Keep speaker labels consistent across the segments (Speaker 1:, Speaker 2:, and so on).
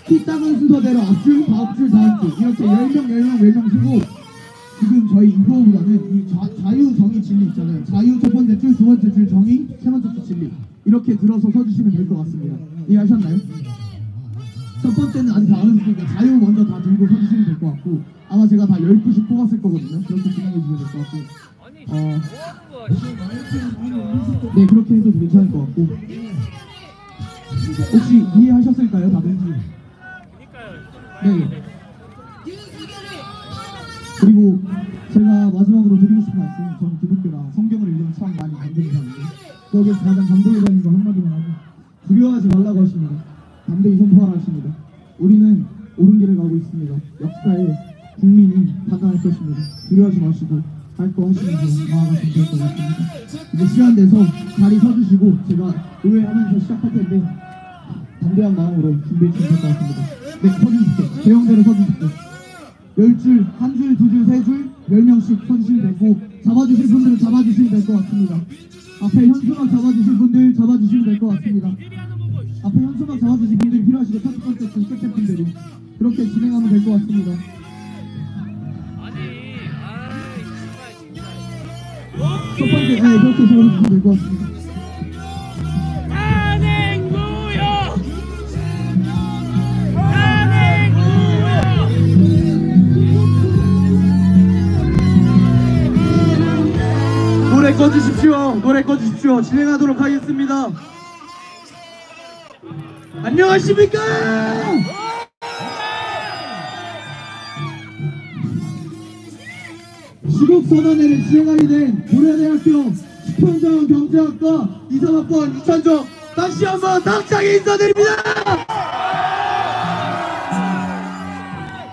Speaker 1: 키 작은 순서대로 앞줄, 다음줄, 다음줄 이렇게 10명 쓰고 지금 저희 이거보다는 이 자유, 정의, 진리 있잖아요. 자유 첫 번째 줄, 두 번째 줄 정의, 세 번째 줄 진리 이렇게 들어서 서주시면 될 것 같습니다. 이해하셨나요? 첫 번째는 아직 안 했으니까 자유 먼저 다 들고 서주시면 될 것 같고 아마 제가 다 12씩 뽑았을 거거든요. 그렇게 진행해 주시면 될 것 같고 네 그렇게 해도 괜찮을 것 같고 혹시 이해하셨을까요 다들? 네. 그리고 제가 마지막으로 드리고 싶은 말씀 저는 기독교랑 성경을 읽으면 참 많이 감동이 가는데 거기에서 가장 감동이 가는 거 한마디만 하면 두려워하지 말라고 하십니다. 담대히 선포하라 하십니다. 우리는 옳은 길을 가고 있습니다. 역사의 국민이 판단할 것입니다. 두려워하지 마시고 할 거 하시면서 나아가시면 될 것 같습니다. 이제 시간 내서 자리 서주시고 제가 의회하면서 시작할 텐데 담대한 마음으로 준비해 주시면 될 것 같습니다. 네, 서주십시오. 대형대로 서주십시오. 10줄, 한 줄, 두 줄, 세 줄, 10명씩 서주시면 되고 잡아주실 분들은 잡아주시면 될 것 같습니다. 앞에 현수막 잡아주실 분들 잡아주시면 될 것 같습니다. 앞에 현수막 잡아주실 분들이 필요하시고 첫 번째 줄 끝에 분들이 그렇게 진행하면 될 것 같습니다. 첫 번째, 네, 그렇게 잡아주시면 될 것 같습니다. 노래 꺼주십시오. 노래 꺼주십시오. 진행하도록 하겠습니다. 안녕하십니까? 시국선언회를 진행하게 된 고려대학교 수평자원 경제학과 23학번 이찬종 다시 한번 당장에 인사드립니다.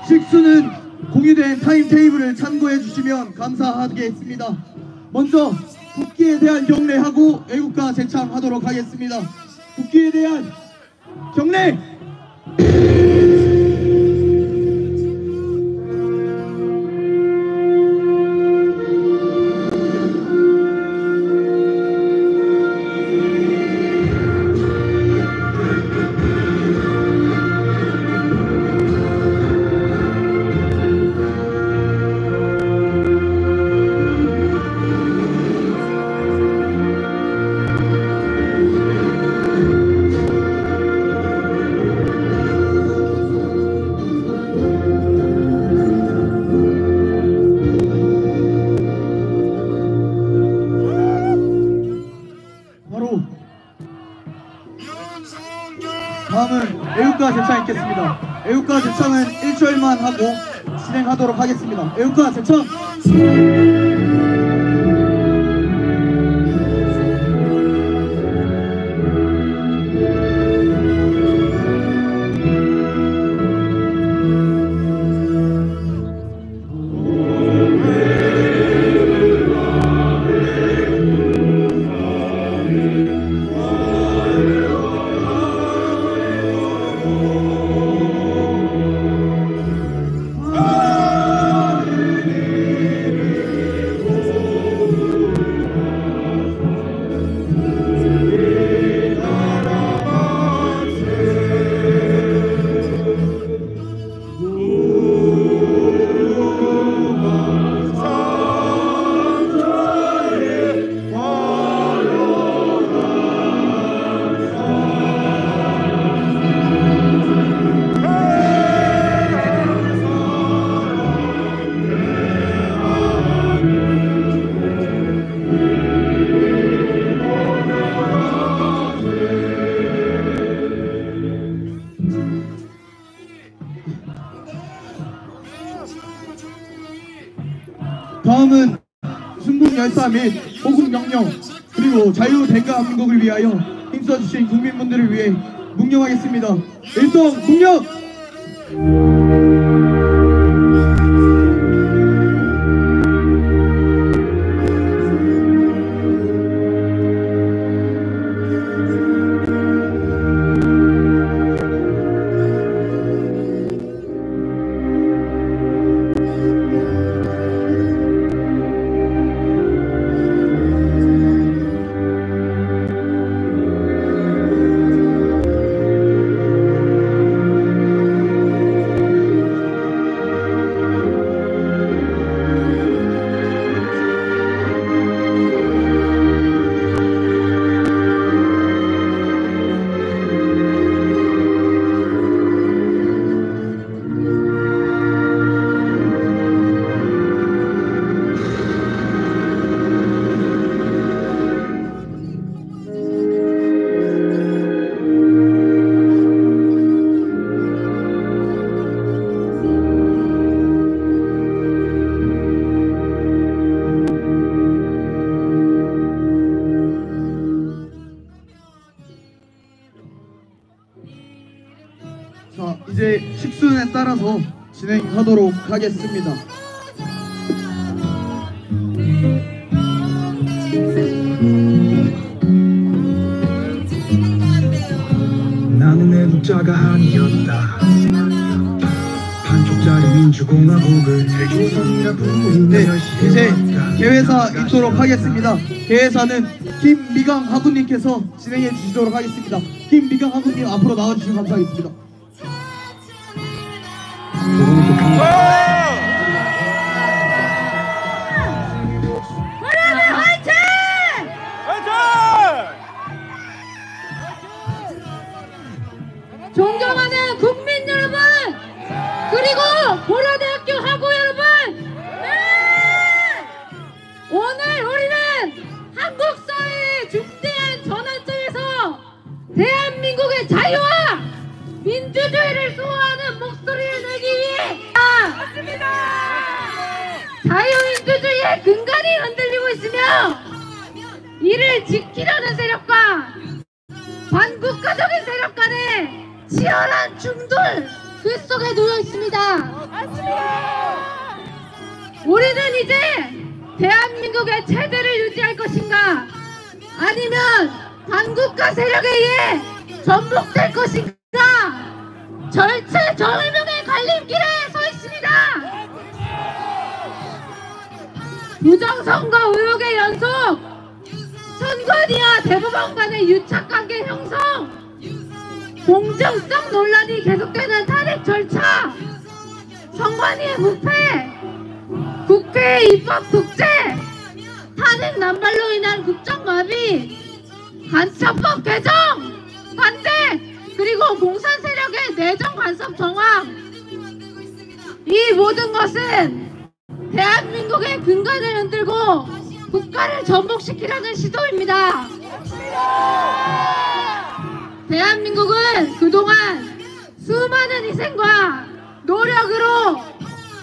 Speaker 1: 식수는 공유된 타임테이블을 참고해 주시면 감사하겠습니다. 먼저 국기에 대한 경례하고 애국가 제창하도록 하겠습니다. 국기에 대한 경례! 다음은 애국가 제창 있겠습니다. 애국가 제창은 1절만 하고 진행하도록 하겠습니다. 애국가 제창! 다음은 순국열사 및 호국명령 그리고 자유대한민국을 위하여 힘써주신 국민분들을 위해 묵념하겠습니다. 일동 묵념! 자, 이제 식순에 따라서 진행하도록 하겠습니다.
Speaker 2: 나는 애국자가 아니었다. 반쪽짜리 민주공화국을 대조선이라 부르는
Speaker 1: 네, 이제 개회사 있도록 하겠습니다. 개회사는 김미강 하구님께서 진행해 주시도록 하겠습니다. 김미강 하구님 앞으로 나와주시면 감사하겠습니다.
Speaker 3: 존경하는 국민 여러분, 그리고 고려대학교 학우 여러분, 오늘 우리는 한국 사회의 중대한 전환점에서 대한민국의 자유와 민주주의를 수호하는 목소리를 내기 위해 자유민주주의의 근간이 흔들리고 있으며 이를 지키려는 세력과 반국가적인 세력 간의 치열한 충돌 그 속에 놓여 있습니다. 우리는 이제 대한민국의 체제를 유지할 것인가, 아니면 반국가 세력에 의해 전복될 것인가, 절체절명의 갈림길에 서 있습니다. 부정선거 의혹의 연속, 선관위와 대법원 간의 유착관계 형성, 공정성 논란이 계속되는 탄핵 절차, 선관위의 부패, 국회의 입법 독재, 탄핵 난발로 인한 국정마비, 간첩법 개정 반대, 그리고 공산 세력의 내정 간섭 정황, 이 모든 것은 대한민국의 근간을 흔들고 국가를 전복시키려는 시도입니다. 대한민국은 그동안 수많은 희생과 노력으로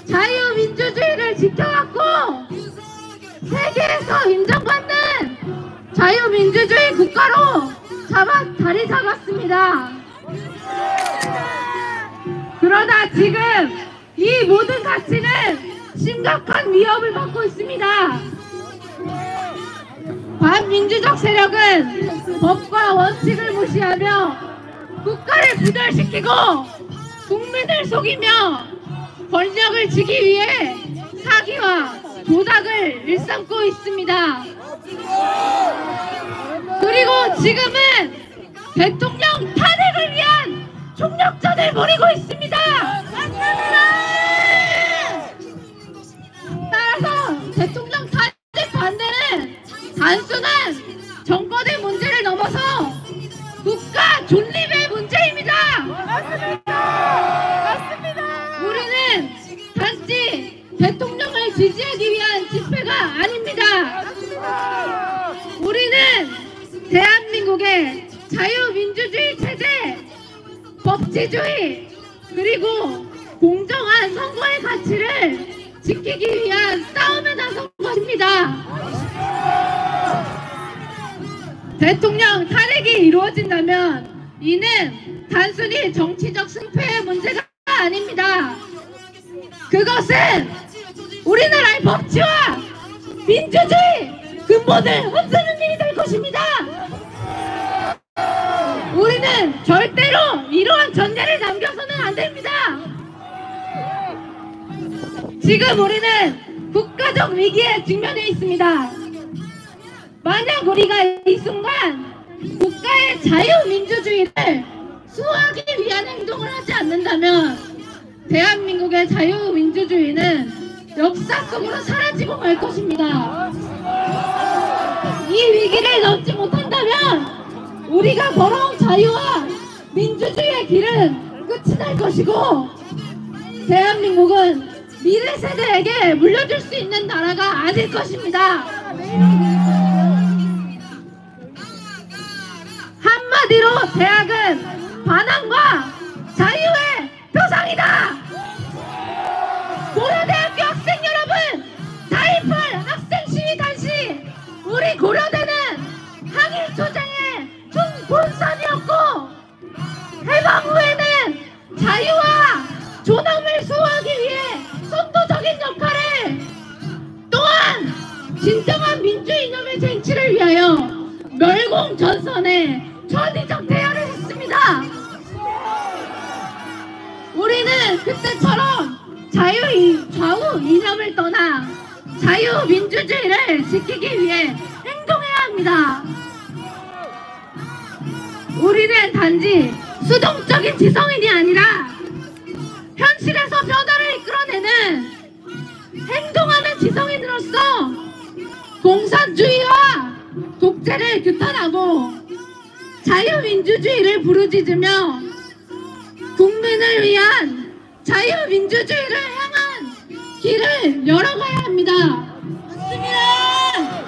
Speaker 3: 자유민주주의를 지켜왔고 세계에서 인정받는 자유민주주의 국가로 자리 잡았습니다. 그러나 지금 이 모든 가치는 심각한 위협을 받고 있습니다. 반민주적 세력은 법과 원칙을 무시하며 국가를 부절시키고 국민을 속이며 권력을 지기 위해 사기와 조작을 일삼고 있습니다. 그리고 지금은 대통령 탄핵을 위한 총력전을 벌이고 있습니다. 따라서 대통령 탄핵 반대는 단순한 정권의 문제를 넘어서 국가 존립의 문제입니다. 우리는 단지 대통령을 지지하기 위한 집회가 아닙니다. 우리는 대한민국의 자유민주주의 체제, 법치주의, 그리고 공정한 선거의 가치를 지키기 위한 싸움에 나선 것입니다. 대통령 탄핵이 이루어진다면 이는 단순히 정치적 승패의 문제가 아닙니다. 그것은 우리나라의 법치와 민주주의 근본을 흔드는 일이 될 것입니다. 우리는 절대로 이러한 전례를 남겨서는 안 됩니다. 지금 우리는 국가적 위기에 직면해 있습니다. 만약 우리가 이 순간 국가의 자유민주주의를 수호하기 위한 행동을 하지 않는다면 대한민국의 자유민주주의는 역사 속으로 사라지고 말 것입니다. 이 위기를 넘지 못한다면 우리가 걸어온 자유와 민주주의의 길은 끝이 날 것이고 대한민국은 미래 세대에게 물려줄 수 있는 나라가 아닐 것입니다. 한마디로 대학은 반항과 자유의 표상이다. 고려대학교 학생 여러분, 4.18 학생 시위 당시 우리 고려대는 항일 투쟁의 중본선이었고 해방 후에는 멸공 전선에 천의적 대열을 했습니다. 우리는 그때처럼 좌우 이념을 떠나 자유민주주의를 지키기 위해 행동해야 합니다. 우리는 단지 수동적인 지성인이 아니라 현실에서 변화를 이끌어내는 행동하는 지성인으로서 공산주의와 독재를 규탄하고 자유민주주의를 부르짖으며 국민을 위한 자유민주주의를 향한 길을 열어가야 합니다. 맞습니다.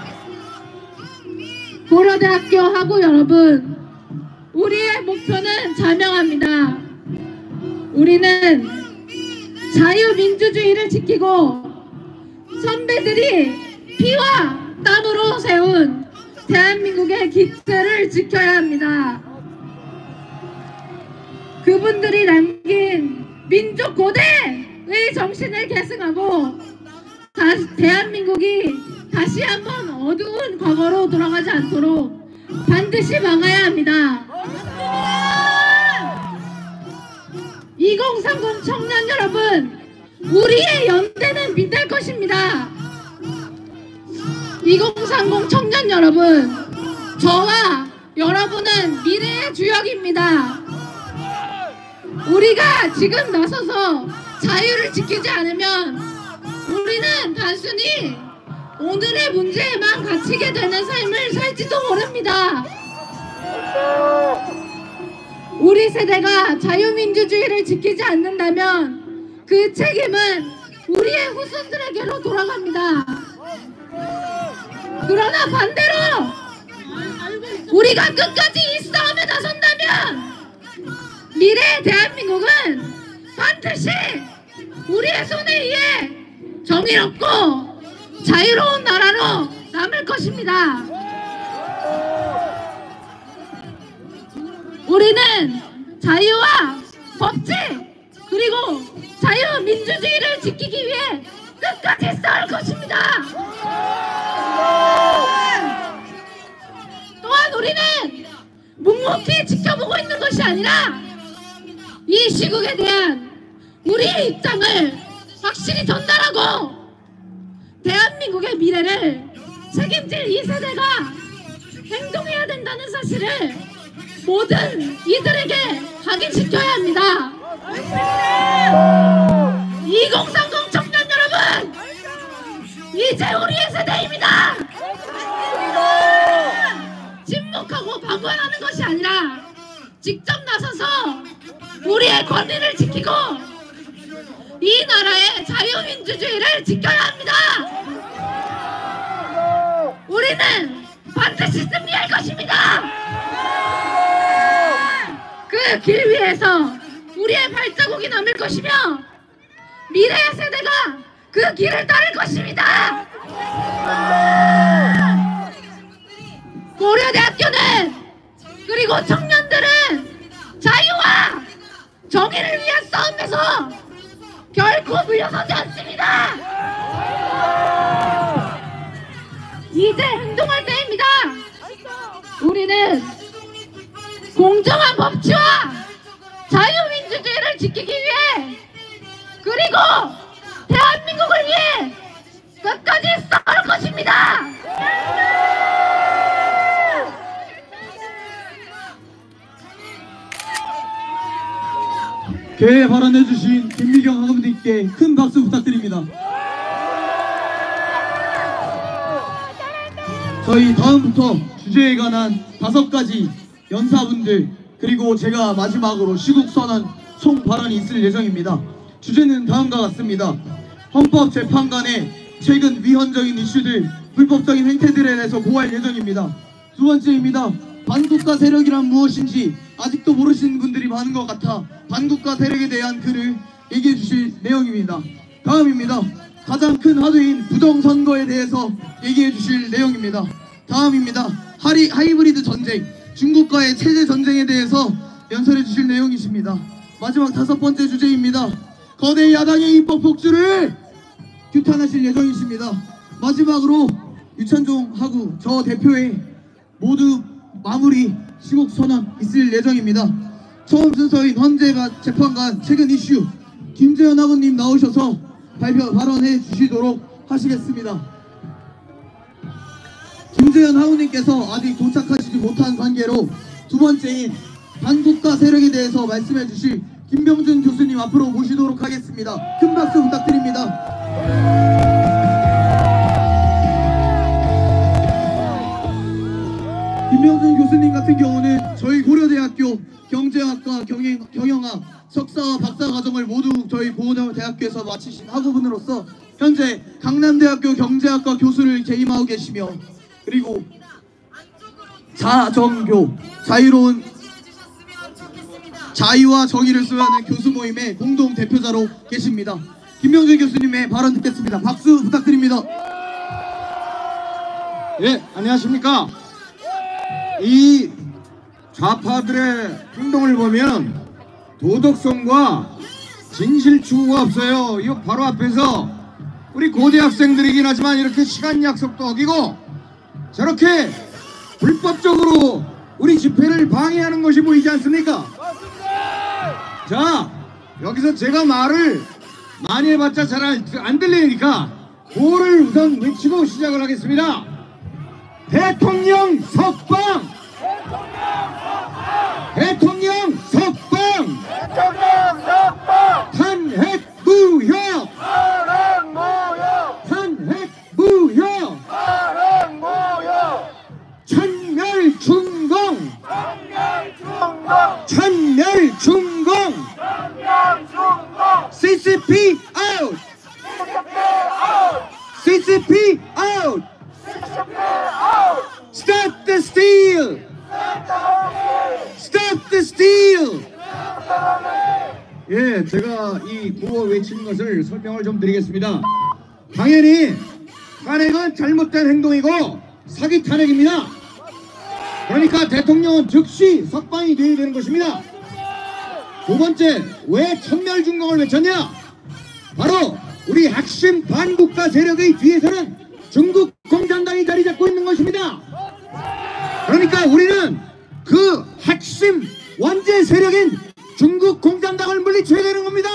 Speaker 3: 고려대학교 학우 여러분, 우리의 목표는 자명합니다. 우리는 자유민주주의를 지키고 선배들이 피와 땀으로 세운 대한민국의 기틀을 지켜야 합니다. 그분들이 남긴 민족 고대의 정신을 계승하고 대한민국이 다시 한번 어두운 과거로 돌아가지 않도록 반드시 막아야 합니다. 2030 청년 여러분, 우리의 연대는 빛날 것입니다. 2030 청년 여러분, 저와 여러분은 미래의 주역입니다. 우리가 지금 나서서 자유를 지키지 않으면 우리는 단순히 오늘의 문제에만 갇히게 되는 삶을 살지도 모릅니다. 우리 세대가 자유민주주의를 지키지 않는다면 그 책임은 우리의 후손들에게로 돌아갑니다. 그러나 반대로 우리가 끝까지 이 싸움에 나선다면 미래의 대한민국은 반드시 우리의 손에 의해 정의롭고 자유로운 나라로 남을 것입니다. 우리는 자유와 법治그리고 자유민주주의를 지키기 위해 끝까지 싸울 것입니다. 또한 우리는 묵묵히 지켜보고 있는 것이 아니라 이 시국에 대한 우리의 입장을 확실히 전달하고 대한민국의 미래를 책임질 이 세대가 행동해야 된다는 사실을 모든 이들에게 각인시켜야 합니다. 2030 청년 여러분, 이제 우리의 세대입니다. 침묵하고 방관하는 것이 아니라 직접 나서서 우리의 권리를 지키고 이 나라의 자유민주주의를 지켜야 합니다. 우리는 반드시 승리할 것입니다. 그 길 위에서 우리의 발자국이 남을 것이며 미래의 세대가 그 길을 따를 것입니다. 고려대학교는 그리고 청년들은 자유와 정의를 위한 싸움에서 결코 물러서지 않습니다. 이제 행동할 때입니다. 우리는 공정한 법치와 자유민주주의를 지키기 위해 그리고 대한민국을 위해 끝까지 싸울 것입니다.
Speaker 1: 개회 발언해주신 김미경 학우님께 큰 박수 부탁드립니다. 저희 다음부터 주제에 관한 5가지 연사분들 그리고 제가 마지막으로 시국선언 총 발언이 있을 예정입니다. 주제는 다음과 같습니다. 헌법재판관의 최근 위헌적인 이슈들, 불법적인 행태들에 대해서 고할 예정입니다. 두 번째입니다. 반국가 세력이란 무엇인지 아직도 모르시는 분들이 많은 것 같아 반국가 세력에 대한 글을 얘기해 주실 내용입니다. 다음입니다. 가장 큰 화두인 부정선거에 대해서 얘기해 주실 내용입니다. 다음입니다. 하이브리드 전쟁, 중국과의 체제 전쟁에 대해서 연설해 주실 내용이십니다. 마지막 5번째 주제입니다. 거대 야당의 입법 폭주를 규탄하실 예정이십니다. 마지막으로 유찬종 하구 저 대표의 모두 마무리 시국 선언 있을 예정입니다. 처음 순서인 헌재가 재판관 최근 이슈 김재현 학우님 나오셔서 발언해 주시도록 하시겠습니다. 김재현 학우님께서 아직 도착하시지 못한 관계로 두 번째인 반국가 세력에 대해서 말씀해 주실 김병준 교수님 앞으로 모시도록 하겠습니다. 큰 박수 부탁드립니다. 김병준 교수님 같은 경우는 저희 고려대학교 경제학과 경영학 석사와 박사 과정을 모두 저희 보건대학교에서 마치신 학우분으로서 현재 강남대학교 경제학과 교수를 재임하고 계시며 그리고 자정교 자유로운 자유와 정의를 수호하는 교수 모임의 공동 대표자로 계십니다. 김병준 교수님의 발언 듣겠습니다. 박수 부탁드립니다.
Speaker 4: 예, 안녕하십니까. 이 좌파들의 행동을 보면 도덕성과 진실 추구가 없어요. 이거 바로 앞에서 우리 고대 학생들이긴 하지만 이렇게 시간 약속도 어기고 저렇게 불법적으로 우리 집회를 방해하는 것이 보이지 않습니까? 자, 여기서 제가 말을 많이 해봤자 잘 안 들리니까 구호를 우선 외치고 시작을 하겠습니다. 대통령 석방! 대통령 석방! 탄핵 무효! 탄핵 무효! 천멸 중공! 천멸 중공! CCP out! CCP out! Stop the steal! Stop the steal! 예, 제가 이 구호 외치는 것을 설명을 좀 드리겠습니다. 당연히 탄핵은 잘못된 행동이고 사기 탄핵입니다. 그러니까 대통령은 즉시 석방이 되어야 되는 것입니다. 두 번째, 왜 천멸중공을 외쳤냐? 바로 우리 핵심 반국가 세력의 뒤에서는 중국 공산당이 자리 잡고 있는 것입니다. 그러니까 우리는 그 핵심 원죄 세력인 중국 공산당을 물리쳐야 되는 겁니다.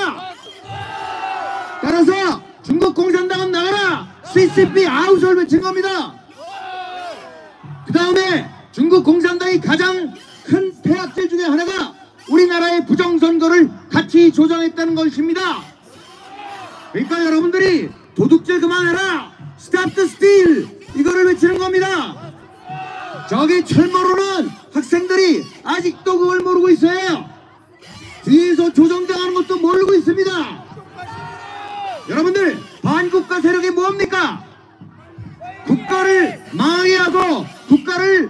Speaker 4: 따라서 중국 공산당은 나가라! CCP 아웃을 외친 겁니다. 그 다음에 중국 공산당이 가장 큰 폐악질 중에 하나가 우리나라의 부정선거를 같이 조장했다는 것입니다. 그러니까 여러분들이 도둑질 그만해라! Stop the steal! 이거를 외치는 겁니다. 저기 철모로는 학생들이 아직도 그걸 모르고 있어요. 뒤에서 조정당하는 것도 모르고 있습니다. 여러분들, 반국가 세력이 뭡니까? 국가를 망하고 국가를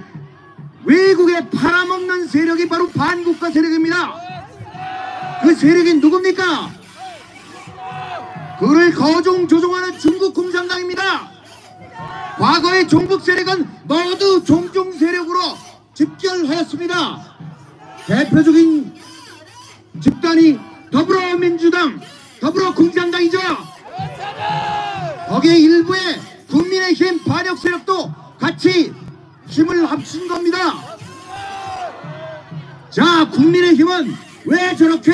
Speaker 4: 외국에 팔아먹는 세력이 바로 반국가 세력입니다. 그 세력이 누굽니까? 그를 조종하는 중국 공산당입니다. 과거의 종북 세력은 모두 종중 세력으로 집결하였습니다. 대표적인 집단이 더불어민주당, 더불어공산당이죠. 거기에 일부의 국민의힘 반역 세력도 같이 힘을 합친 겁니다. 자, 국민의힘은 왜 저렇게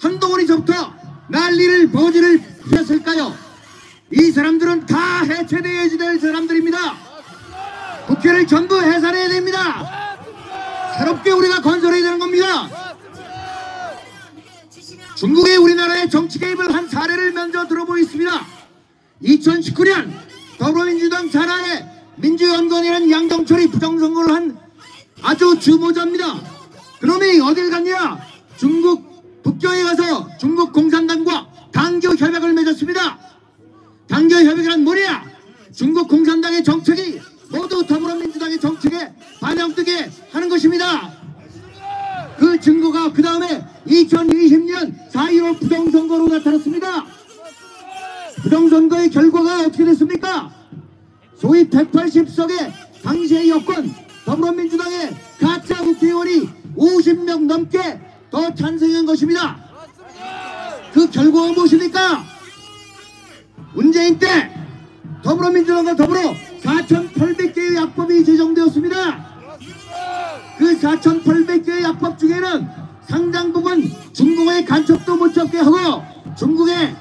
Speaker 4: 한동훈이 저부터 난리를 버지를 피웠을까요? 이 사람들은 다 해체되어야 될 사람들입니다. 국회를 전부 해산해야 됩니다. 새롭게 우리가 건설해야 되는 겁니다. 중국이 우리나라의 정치 개입을 한 사례를 먼저 들어보겠습니다. 2019년 더불어민주당 산하에 민주연구원이라는 양정철이 부정선거를 한 아주 주모자입니다. 그놈이 어딜 갔냐? 중국 북경에 가서 중국 공산당과 당교 협약을 맺었습니다. 당교 협약이란 뭐냐? 중국 공산당의 정책이 모두 더불어민주당의 정책에 반영되게 하는 것입니다. 그 증거가 그 다음에 2020년 4.15 부정선거로 나타났습니다. 부정선거의 결과가 어떻게 됐습니까? 소위 180석의 당시의 여권 더불어민주당의 가짜 국회의원이 50명 넘게 더 찬성한 것입니다. 그 결과가 무엇입니까? 문재인 때 더불어민주당과 더불어 4,800개의 약법이 제정되었습니다. 그 4,800개의 약법 중에는 상당 부분 중국의 간첩도 못 잡게 하고 중국의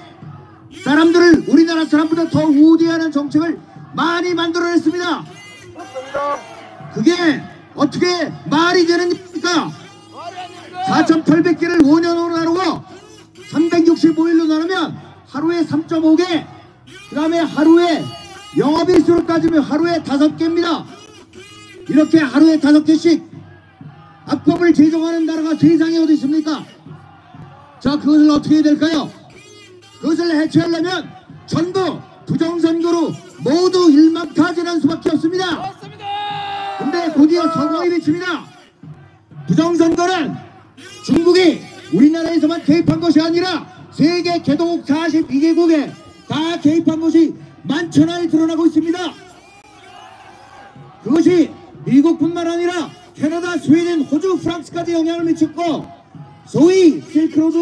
Speaker 4: 사람들을 우리나라 사람보다 더 우대하는 정책을 많이 만들어냈습니다. 그게 어떻게 말이 되는 겁니까? 4,800개를 5년으로 나누고 365일로 나누면 하루에 3.5개, 그 다음에 하루에 영업일수로 따지면 하루에 5개입니다. 이렇게 하루에 5개씩 악법을 제정하는 나라가 세상에 어디 있습니까? 자, 그것을 어떻게 해야 될까요? 그것을 해체하려면 전부 부정선거로 모두 일망타진할 수밖에 없습니다. 근데 곧이어 서거의 외칩니다. 부정선거는 중국이 우리나라에서만 개입한 것이 아니라 세계 개도국 42개국에 다 개입한 것이 만천하에 드러나고 있습니다. 그것이 미국뿐만 아니라 캐나다, 스웨덴, 호주, 프랑스까지 영향을 미쳤고 소위 실크로드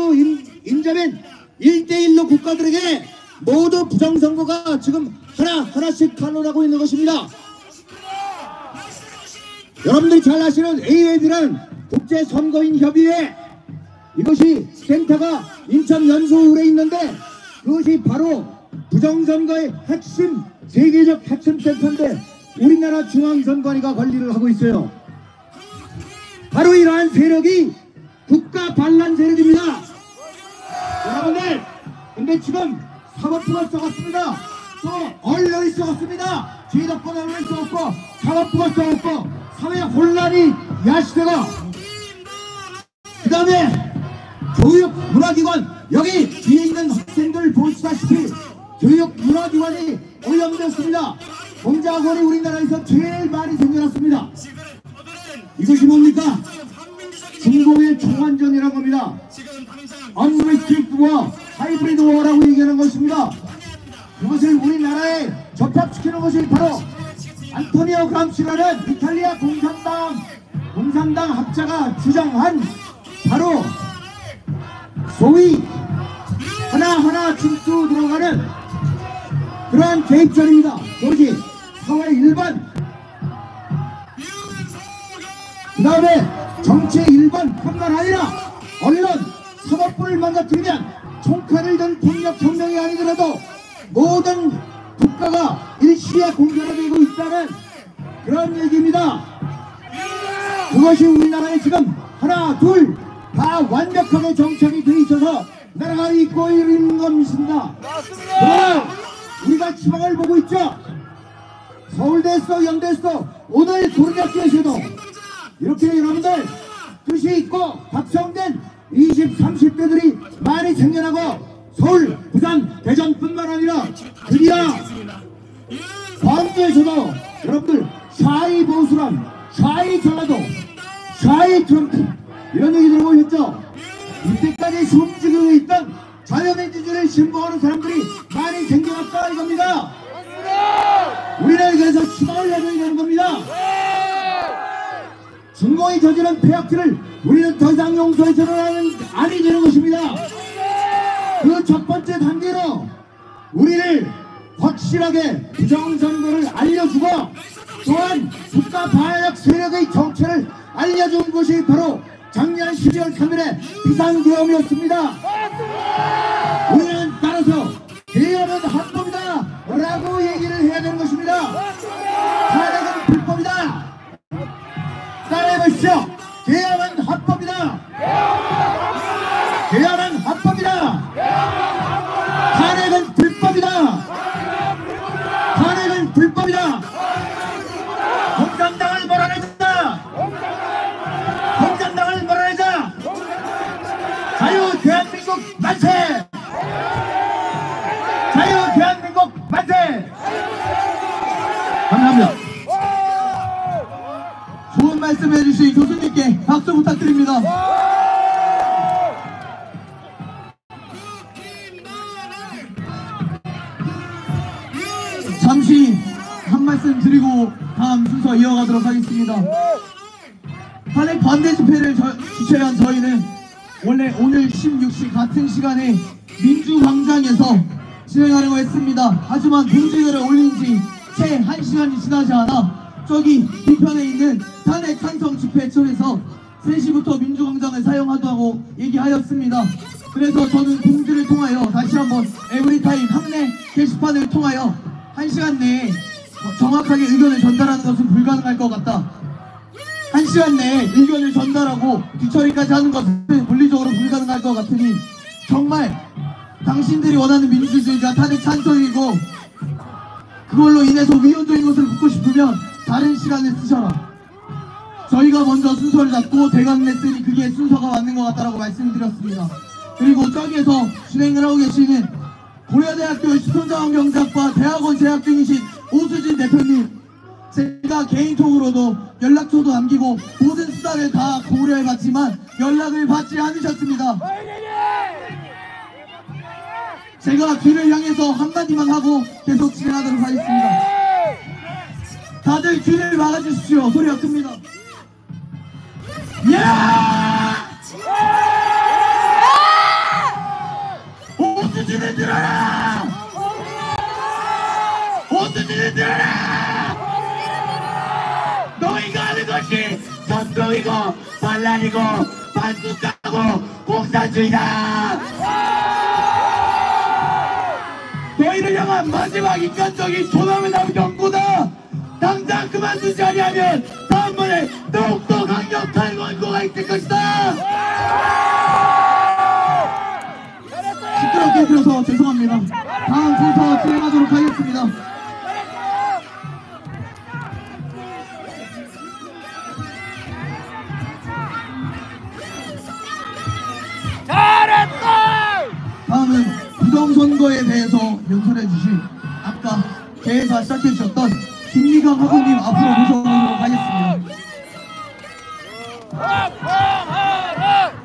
Speaker 4: 인접인 1대1로 국가들에게 모두 부정선거가 지금 하나씩 탄원하고 있는 것입니다. 여러분들이 잘 아시는 AOF라는 국제선거인협의회, 이것이 센터가 인천 연수울에 있는데 그것이 바로 부정선거의 핵심, 세계적 핵심 센터인데 우리나라 중앙선관위가 관리를 하고 있어요. 바로 이러한 세력이 국가 반란 세력입니다. 여러분들, 근데 지금 사법부가 썩었습니다. 또 언론이 썩었습니다. 지휘덕권 언론이 썩었고 사법부가 썩었고 사회 혼란이 야시되고 그 다음에 교육 문화기관, 여기 뒤에 있는 학생들 보시다시피 교육 문화기관이 오염되었습니다. 공작원이 우리나라에서 제일 많이 생겨났습니다. 이것이 뭡니까? 중공의 총환전이라고 합니다. Unrestricted War, Hybrid War라고 얘기하는 것입니다. 그것을 우리나라에 접합시키는 것이 바로 안토니오 감시라는 이탈리아 공산당 학자가 주장한 바로 소위 하나하나 춤추 들어가는 그러한 개입전입니다. 그것이 사회 일반, 그 다음에 정치 일반뿐만 아니라 언론, 사법부를 망가뜨리면 총칼을 든 폭력혁명이 아니더라도 모든 국가가 일시에 공격되고 있다는 그런 얘기입니다. 그것이 우리나라에 지금 하나, 둘 다 완벽하게 정착이 돼 있어서 나라가 있고 있는 것입니다. 그러나 우리가 희망을 보고 있죠. 서울대에서, 연대에서 오늘 고려대학교에서도 이렇게 여러분들 뜻이 있고 각성된 20, 30대들이 많이 생겨나고 서울, 부산, 대전뿐만 아니라 드디어 광주에서도 여러분들 샤이 보수란, 샤이 전라도, 샤이 트럼프 이런 얘기 들어보고 있죠. 이때까지 숨지고 있던 자유민주주의를 신봉하는 사람들이 많이 생겨났다 이겁니다. 우리는 그래서 희망을 내줘야 되는 겁니다. 중공이 저지른 폐악질을 우리는 더 이상 용서해서는 아니 되는 것입니다. 그 첫 번째 단계로 우리를 확실하게 부정선거를 알려주고 또한 국가 반역 세력의 정체를 알려준 것이 바로 작년 12월 3일에 비상계엄이었습니다. 우리는 따라서 계엄은 합법이다 라고 얘기를 해야 되는 것입니다. 탄핵은 불법이다. 따라해보십시오. 계엄은 합법이다. 계엄은 합법이다. 탄핵은 불법이다. 탄핵은 불법이다. 공산당을 몰아내자. 공산당을 몰아내자. 자유 대한민국 만세. 자유 대한민국 만세. 감사합니다.
Speaker 1: 좋은 말씀 해주신 교수님께 박수 부탁드립니다. 잠시 한 말씀 드리고 다음 순서 이어가도록 하겠습니다. 탄핵 반대 집회를 주최한 저희는 원래 오늘 16시 같은 시간에 민주광장에서 진행하려고 했습니다. 하지만 공지글을 올린 지 채 1시간이 지나지 않아 저기 뒤편에 있는 탄핵 찬성 집회처에서 3시부터 민주광장을 사용하자고 얘기하였습니다. 그래서 저는 공지를 통하여 다시 한번 에브리타임 학내 게시판을 통하여 1시간 내에 정확하게 의견을 전달하는 것은 불가능할 것 같다. 1시간 내에 의견을 전달하고 뒤처리까지 하는 것은 물리적으로 불가능할 것 같으니 정말 당신들이 원하는 민주주의가 탄핵 찬성이고 그걸로 인해서 위헌적인 것을 묻고 싶으면 다른 시간을 쓰셔라. 저희가 먼저 순서를 잡고 대강 냈으니 그게 순서가 맞는 것 같다라고 말씀을 드렸습니다. 그리고 저기에서 진행을 하고 계시는 고려대학교 수평자원경제학과 대학원 재학 중이신 오수진 대표님, 제가 개인톡으로도 연락처도 남기고 모든 수단을 다 고려해봤지만 연락을 받지 않으셨습니다. 제가 귀를 향해서 한마디만 하고 계속 진행하도록 하겠습니다. 다들 귀를 막아주십시오. 소리가 큽니다. 야! 오수진을 들어라! 오수진을 들어라! 너희가 하는 것이 선동이고 반란이고 반국가고 공산주의다! 너희를 향한 마지막 인간적인 존엄의 경고다! 당장 그만두지 아니하면 다음번에 더욱더 강력한 원고가 있을 것이다! 시끄럽게 들어서 죄송합니다. 다음 순서 진행하도록 하겠습니다. 다음은 부정선거에 대해서 연설해 주실 아까 개회사 시작해 주셨던 김미경 학우님 앞으로 모셔보도록 하겠습니다.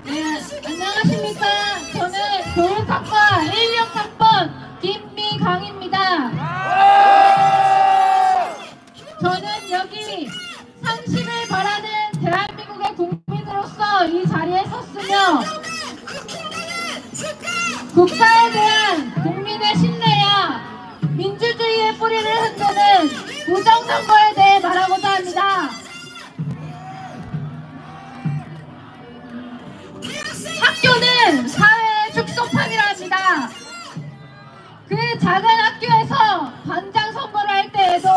Speaker 3: 네, 안녕하십니까. 저는 교육학과 16학번 김미강입니다. 저는 여기 상식을 바라는 대한민국의 국민으로서 이 자리에 섰으며 국가에 대한 국민의 신뢰야 민주주의의 뿌리를 흔드는 부정선거에 대해 말하고자 합니다. 학교는 사회의 축소판이라 합니다. 그 작은 학교에서 반장 선거를 할 때에도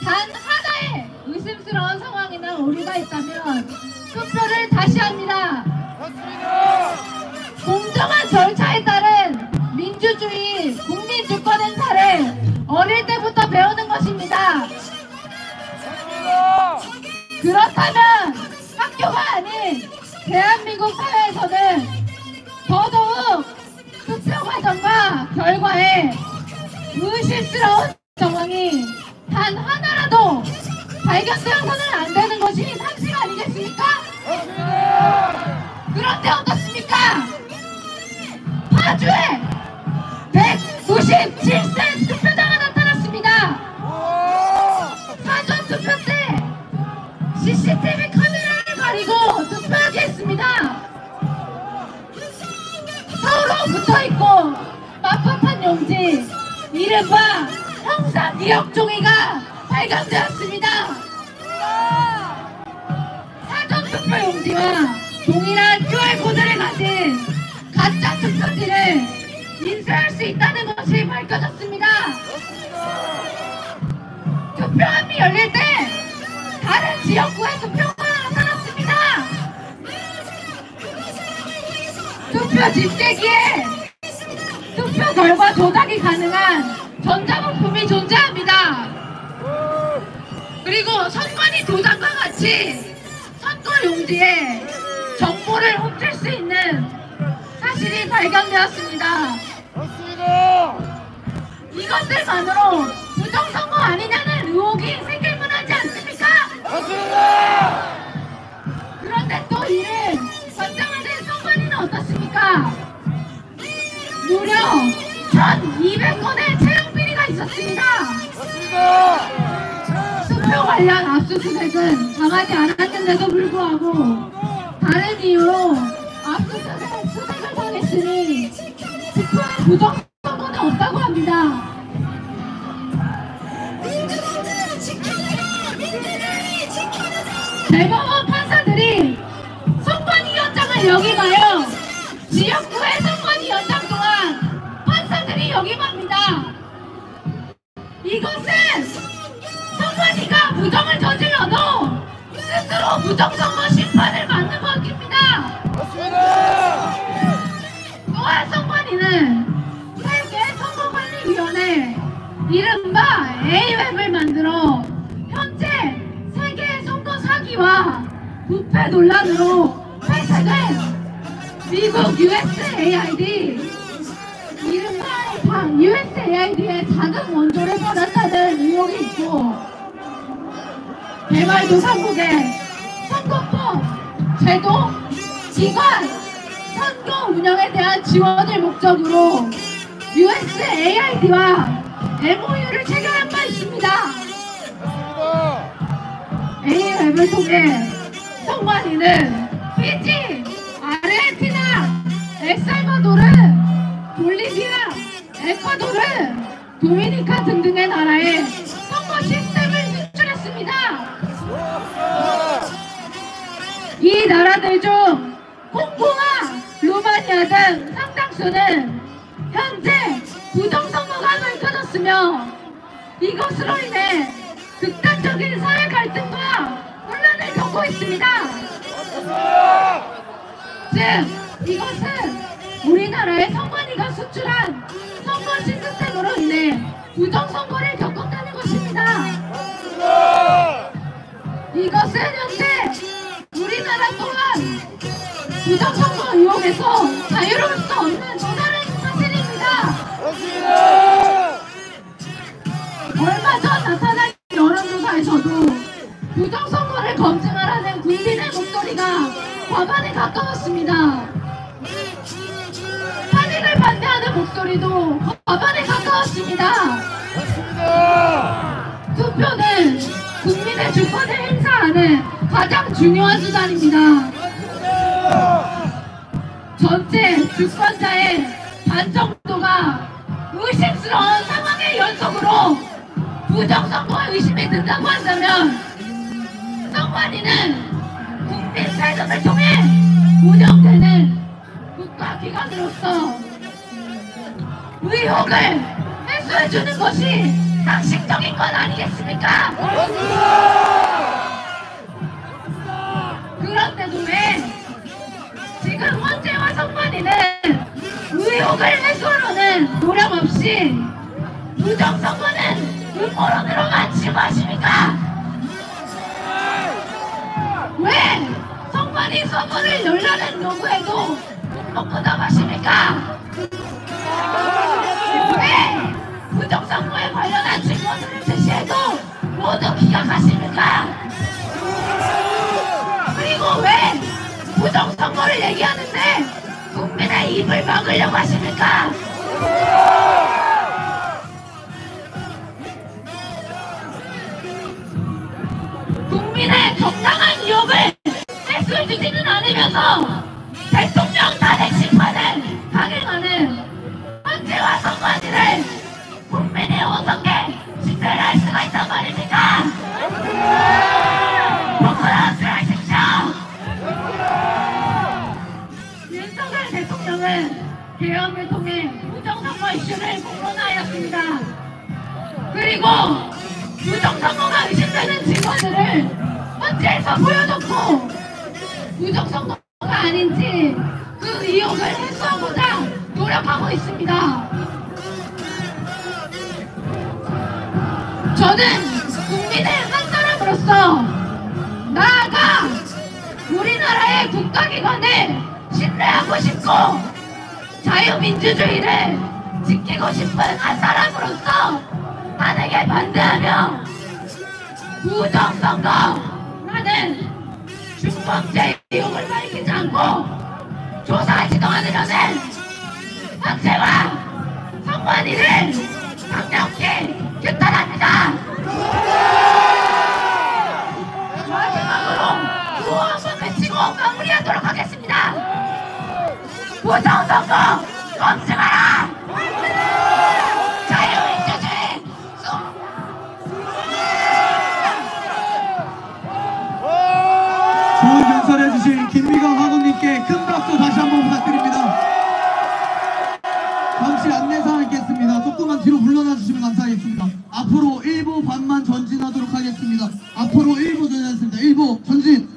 Speaker 3: 단 하나의 의심스러운 상황이나 오류가 있다면 투표를 다시 합니다. 공정한 절차에 따른 민주주의, 국민주권 행사를 어릴 때부터 배우는 것입니다. 그렇다면 학교가 아닌 대한민국 사회에서는 더더욱 투표 과정과 결과에 의심스러운 정황이 단 하나라도 발견되어서는 안 되는 것이 상식 아니겠습니까? 그런데 어떻습니까? 파주에 197세 투표자가 나타났습니다. 사전 투표 때 CCTV 카메라를 가리고 투표하게 했습니다. 서로 붙어있고 빳빳한 용지, 이른바 형사 기억 종이가 발견되었습니다. 사전 투표 용지와 동일한 QR코드를 가진 가짜 투표지를 인쇄할 수 있다는 것이 밝혀졌습니다. 투표함이 열릴 때 다른 지역구의 투표가 나타났습니다. 투표 집계기에 투표 결과 조작이 가능한 전자부품이 존재합니다. 그리고 선관위 도장과 같이 선거 용지에 정보를 훔칠 수 있는 사실이 발견되었습니다. 이것들만으로 부정선거 아니냐는 의혹이 생길 만하지 않습니까? 그런데 또 이를 선정화된 선관위는 어떻습니까? 무려 1200건의 채용 비리가 있었습니다. 투표 관련 압수수색은 당하지 않았는데도 불구하고 다른 이유로 압수수색을 당했으니 투표에 부정선거는 없다고 합니다. 대법원 판사들이 선관위원장을 역임하여 지역구의 선관위원장 또한 판사들이 역임합니다. 이것은 선관위가 부정을 저질러도 스스로 부정선거 심판을 받는 것입니다. 또한 선관위는 세계선거관리위원회 이른바 A웹을 만들어 현재 세계 선거 사기와 부패 논란으로 폐쇄된 미국 USAID 이른바 USAID의 자금 원조를 받았다는 의혹이 있고 개발도상국의 선거법, 제도, 기관, 선거 운영에 대한 지원을 목적으로 USAID와 MOU를 체결한 바 있습니다. A웹을 통해 선관위는 피지, 아르헨티나, 엘살바도르, 볼리비아, 에콰도르, 도미니카 등등의 나라에 선거 시스템을 수출했습니다. 이 나라들 중 콩고와 루마니아 등 상당수는 현재 부정선거가 밝혀졌으며 이것으로 인해 극단적인 사회 갈등과 혼란을 겪고 있습니다. 즉, 이것은 우리나라의 선관위가 수출한 선거 시스템으로 인해 부정선거를 겪었다는 것입니다. 이것은 현재 우리나라 또한 부정선거 의혹에서 자유로울 수 없는 또 다른 사실입니다. 얼마 전 나타난 여론조사에서도 부정선거를 검증하라는 국민의 목소리가 과반에 가까웠습니다. 탄핵을 반대하는 목소리도 과반에 가까웠습니다. 투표는 국민의 주권을 행사하는 가장 중요한 수단입니다. 전체 주권자의 반 정도가 의심스러운 상황의 연속으로 부정선거 의심이 든다고 한다면 선관위는 국민 세금을 통해 운영되는 국가기관으로서 의혹을 해소해주는 것이 상식적인 건 아니겠습니까? 그런데도 왜 지금 헌재와 선관위는 의혹을 해소로는 노력 없이 부정선거는 음모론으로만 치부하십니까? 왜 선관위 선거를 열라는 요구에도 묵묵부답하십니까? 왜 부정선거에 관련한 증거들을 제시해도 모두 기각하십니까? 그리고 왜 부정선거를 얘기하는데 국민의 입을 막으려고 하십니까? 국민의 정당한 의혹을 해소해주지는 않으면서 대통령 탄핵 심판을 강행하는 헌재와 선관위를 국민이 어떻게 신뢰할 수가 있단 말입니까? 부끄러워서 하십시오. 윤석열 대통령은 개헌을 통해 부정선거 이슈를 공론화하였습니다. 그리고 부정선거가 의심되는 증거들을 헌재에서 보여줬고 부정선거가 아닌지 그 의혹을 해소하고자 노력하고 있습니다. 저는 국민의 한 사람으로서 나아가 우리나라의 국가기관을 신뢰하고 싶고 자유민주주의를 지키고 싶은 한 사람으로서 탄핵에 반대하며 부정선거라는 중범죄 의혹을 밝히지 않고 조사하지도 않으려는 헌재와 선관위를 강력히 규탄합니다. 마지막으로 구호 한번 외치고 마무리하도록 하겠습니다. 부정선거 검증하라! 자유민주주의 송!
Speaker 1: 해주신 김미경 학우님께 큰 박수 다시 한번 부탁드립니다. 잠시 안내사항 있겠습니다. 조금만 뒤로 물러나 주시면 감사하겠습니다. 앞으로 1부 반만 전진하도록 하겠습니다. 앞으로 1부 전진하겠습니다. 1부 전진.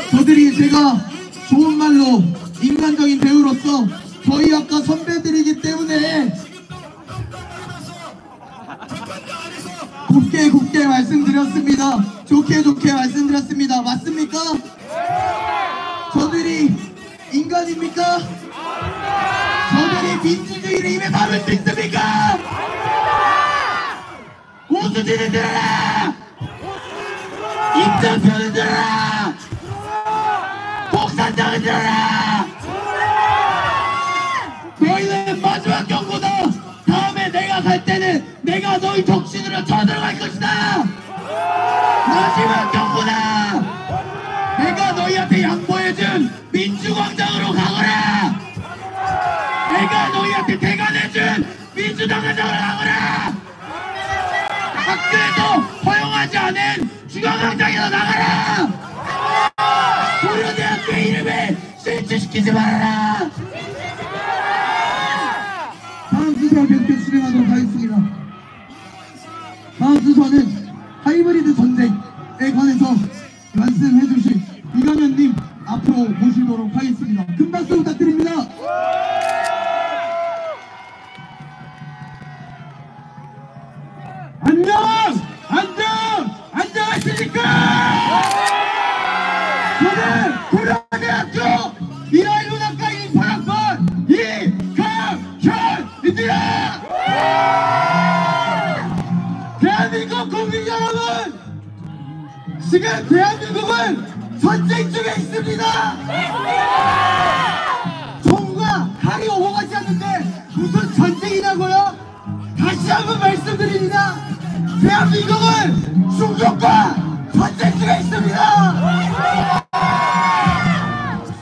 Speaker 1: 저들이 제가 좋은 말로 인간적인 배우로서 저희 학과 선배들이기 때문에 곱게 말씀드렸습니다. 좋게 말씀드렸습니다. 맞습니까? 저들이 인간입니까? 저들이 민주주의를 입에 담을 수 있습니까? 고수진을 들어라! 임정표를 들어라! 공산당을 들어라! 너희는 마지막 경고다! 다음에 내가 갈 때는 내가 너희 덕신으로 쳐들어갈 것이다! 마지막 경고다! 내가 너희한테 양보해준 민주광장으로 가거라! 내가 너희한테 대관해준 민주당장으로 가거라! 학교에도 허용하지 않은 중앙광장에서 나가라! 고려대학교 이름에 실추시키지 말아라! 다음 순서 계속해서 진행하도록 하겠습니다. 다음 순서는 하이브리드 전쟁에 관해서 말씀해주실 이강현님 앞으로 모시도록 하겠습니다. 큰 박수 부탁드립니다. 안녕하십니까? 저는 고려대학교 1화1문학과 1학번 이강현입니다. 대한민국 국민 여러분, 지금 대한민국은 전쟁 중에 있습니다. 총과 칼이 오고 가지 않는데 무슨 전쟁이냐고요? 다시 한번 말씀드립니다. 대한민국은 중국과 전쟁 중에 있습니다.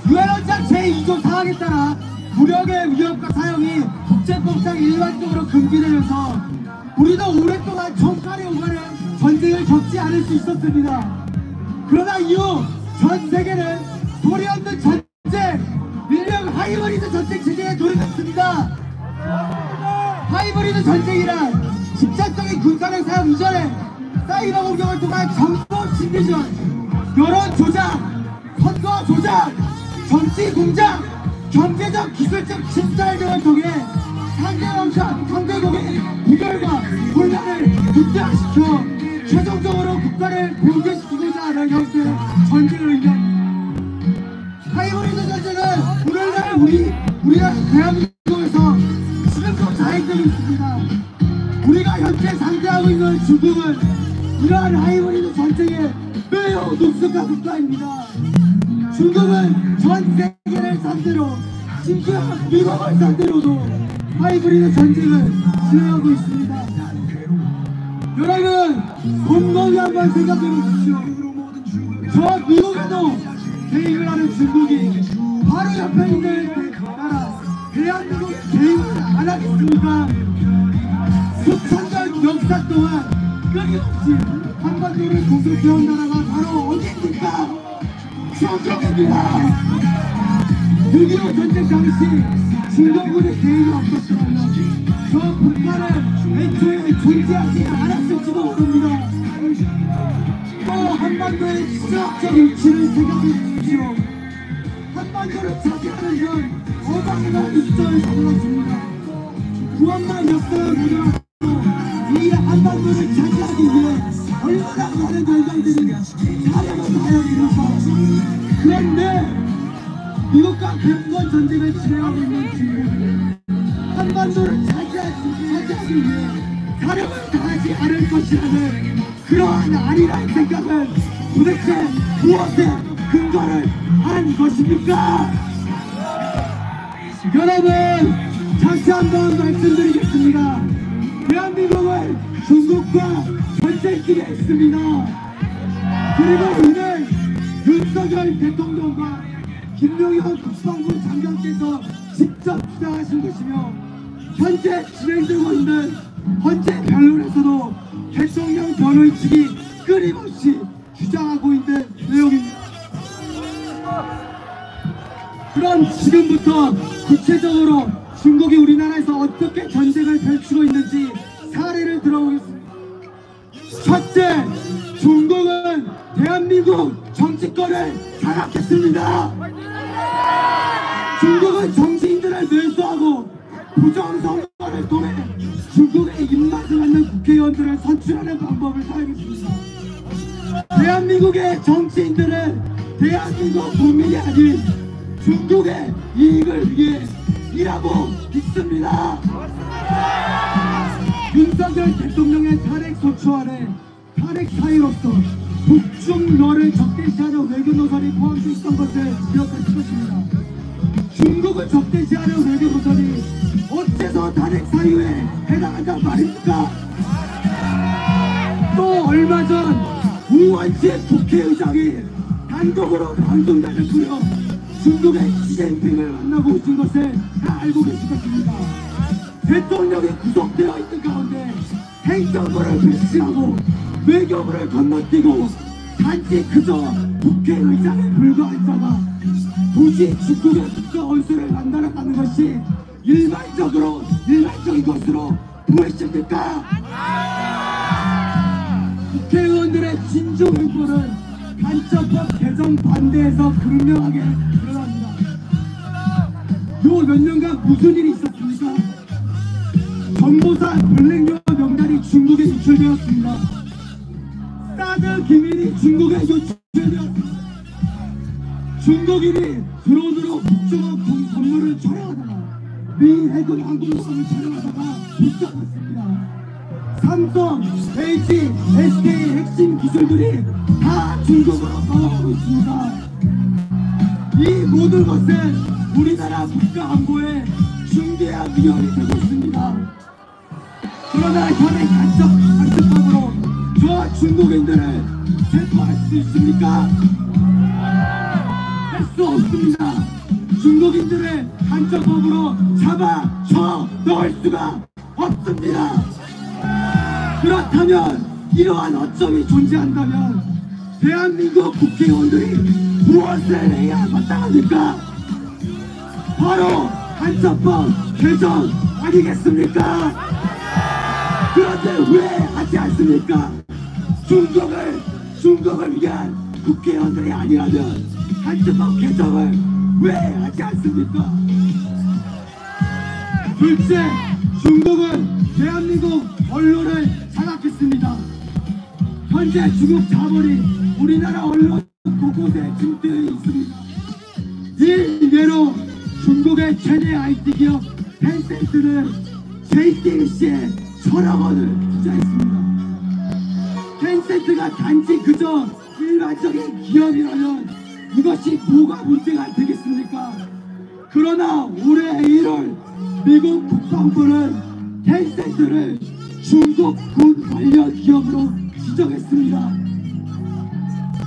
Speaker 1: 유엔헌장 제2조 사항에 따라 무력의 위협과 사용이 국제법상 일반적으로 금지되면서 우리도 오랫동안 총칼이 오가는 전쟁을 겪지 않을 수 있었습니다. 그러나 이후 전 세계는 도리 없는 전쟁, 일명 하이브리드 전쟁 체제에 돌입했습니다. 하이브리드 전쟁이란 직접적인 군사력 사용 이전에 사이버 공격을 통한 정보 심리전, 여론 조작, 선거 조작, 정치 공작, 경제적 기술적 침탈 등을 통해 상대국의 부결과 혼란을 극대화시켜 최종적으로 국가를 붕괴시키고자 하는 형태의 전쟁을 의미합니다. 하이브리드 전쟁은 오늘날 우리가 대한민국에서 지금도 자행되고 있습니다. 우리가 현재 상대하고 있는 중국은 이러한 하이브리드 전쟁에 매우 능숙한 국가입니다. 중국은 전 세계를 상대로, 심지어 미국을 상대로도 하이브리드 전쟁을 진행하고 있습니다. 여러분, 곰곰이 한번 생각해 보십시오. 저 미국에도 개입을 하는 중국이 바로 옆에 있는 나라 대한민국에 개입을 안 하겠습니까? 수천년 역사 동안 끊임없이 한반도를 공격해온 나라가 바로 어디입니까? 중국입니다. 6.25 전쟁 당시 중국군의 개입이 없었지만 저 국가는 애초에 존재하지 않았을지도 모릅니다. 또 한반도의 지정학적 위치를 생각해 주십시오. 한반도를 차지하는 건 어마어마한 입장을 잡아왔습니다. 구한말 역사를 무너뜨리고 이 한반도를 차지하기 위해 얼마나 많은 열강들이 사력을 다하였습니까? 그런데 미국과 백번 전쟁을 진행하고 있는 중국은 한반도를 차지하기 위해 사력을 다하지 않을 것이라는 그러한 아니라는 생각은 도대체 무엇에 근거를 한 것입니까? 여러분, 다시 한번 말씀드리겠습니다. 대한민국은 중국과 전쟁길에 있습니다. 그리고 오늘 윤석열 대통령과 김용현 국방부 장관께서 직접 주장하신 것이며 현재 진행되고 있는 헌재 변론에서도 대통령 변호인 측이
Speaker 5: 끊임없이 주장하고 있는 내용입니다. 그럼 지금부터 구체적으로 중국이 우리나라에서 어떻게 전쟁을 펼치고 있는지 사례를 들어보겠습니다. 첫째, 중국은 대한민국 정치권을 장악했습니다. 중국은 정치인들을 매수하고 부정선거를 통해 중국의 입맛을 맞는 국회의원들을 선출하는 방법을 사용했습니다. 대한민국의 정치인들은 대한민국 국민이 아닌 중국의 이익을 위해 일하고 있습니다. 윤석열 대통령의 탄핵 소추안에 탄핵 사유로서 북중러를 적대시하는 외교 노선이 포함되어 있던 것을 기억하실 것입니다. 중국을 적대시하는 외교 노선이 어째서 탄핵 사유에 해당한단 말입니까? 또 얼마 전 우원식 국회의장이 단독으로 방송단을 꾸려 중국의 시진핑을 만나고 오신 것을 다 알고 계실 것입니다. 대통령이 구속되어 있는 가운데 행정부를 배신하고 외교부를 건너뛰고 단지 그저 국회의장에 불과한 자가 굳이 중국의 국가 원수를 만나러 가는 것이 일반적인 것으로 보이십니까? 국회의원들의 진정 의견은 간첩법 개정 반대에서 극명하게 드러납니다. 요 몇 년간 무슨 일이 있었습니까? 정보사 블랙리어 명단이 중국에 유출되었습니다. 사드 기밀이 중국에 유출되었습니다. 중국인이 드론으로 북중국 건물을 촬영하다가 미 해군 항공모함을 촬영하다가 붙잡았습니다. 삼성, LG, SK 핵심 기술들이 다 중국으로 넘어가고 있습니다. 이 모든 것은 우리나라 국가 안보에 중대한 위협이 되고 있습니다. 그러나 현행 간첩법으로 저와 중국인들을 체포할 수 있습니까? 할 수 없습니다. 중국인들을 간첩법으로 잡아쳐 넣을 수가 없습니다. 그렇다면 이러한 어점이 존재한다면 대한민국 국회의원들이 무엇을 해야 마땅합니까? 바로 간첩법 개정 아니겠습니까? 그런데 왜 하지 않습니까? 중국을 위한 국회의원들이 아니라면 간첩법 개정을 왜 하지 않습니까? 둘째, 중국은 대한민국 언론을 장악했습니다. 현재 중국 자본이 우리나라 언론 곳곳에 침투해 있습니다. 일례로 중국의 최대 IT 기업 텐센트는 JTBC에 1,000억 원을 투자했습니다. 텐센트가 단지 그저 일반적인 기업이라면 이것이 뭐가 문제가 되겠습니까? 그러나 올해 1월 미국 국방부는 텐센트를 중국 군 관련 기업으로 지정했습니다.